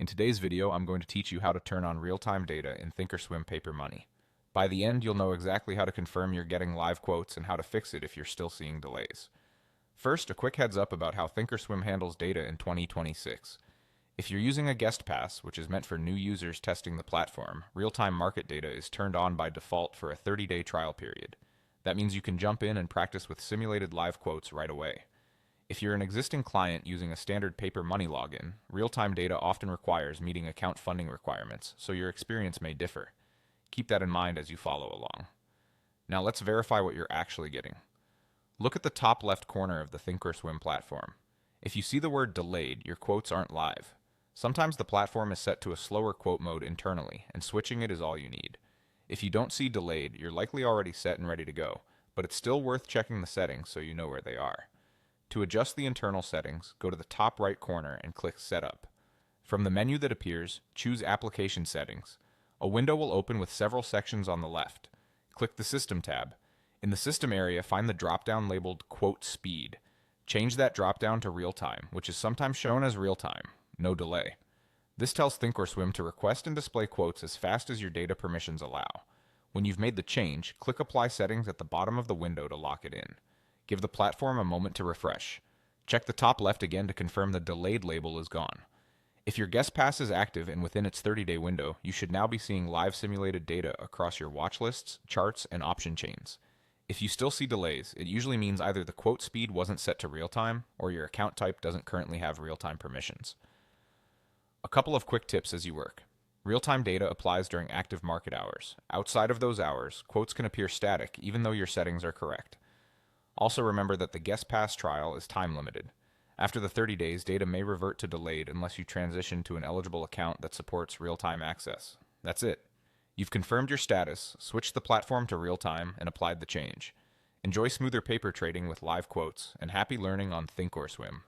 today's video, I'm going to teach you how to turn on real-time data in Thinkorswim Paper Money. By the end, you'll know exactly how to confirm you're getting live quotes and how to fix it if you're still seeing delays. First, a quick heads up about how Thinkorswim handles data in 2026. If you're using a guest pass, which is meant for new users testing the platform, real-time market data is turned on by default for a 30-day trial period. That means you can jump in and practice with simulated live quotes right away. If you're an existing client using a standard paper money login, real-time data often requires meeting account funding requirements, so your experience may differ. Keep that in mind as you follow along. Now let's verify what you're actually getting. Look at the top left corner of the Thinkorswim platform. If you see the word delayed, your quotes aren't live. Sometimes the platform is set to a slower quote mode internally, and switching it is all you need. If you don't see delayed, you're likely already set and ready to go, but it's still worth checking the settings so you know where they are. To adjust the internal settings, go to the top right corner and click Setup. From the menu that appears, choose Application Settings. A window will open with several sections on the left. Click the System tab. In the System area, find the drop-down labeled Quote Speed. Change that drop-down to Real Time, which is sometimes shown as Real Time, no delay. This tells Thinkorswim to request and display quotes as fast as your data permissions allow. When you've made the change, click Apply Settings at the bottom of the window to lock it in. Give the platform a moment to refresh. Check the top left again to confirm the delayed label is gone. If your guest pass is active and within its 30-day window, you should now be seeing live simulated data across your watch lists, charts, and option chains. If you still see delays, it usually means either the quote speed wasn't set to real-time or your account type doesn't currently have real-time permissions. A couple of quick tips as you work. Real-time data applies during active market hours. Outside of those hours, quotes can appear static even though your settings are correct. Also remember that the guest pass trial is time limited. After the 30 days, data may revert to delayed unless you transition to an eligible account that supports real-time access. That's it. You've confirmed your status, switched the platform to real-time, and applied the change. Enjoy smoother paper trading with live quotes, and happy learning on Thinkorswim.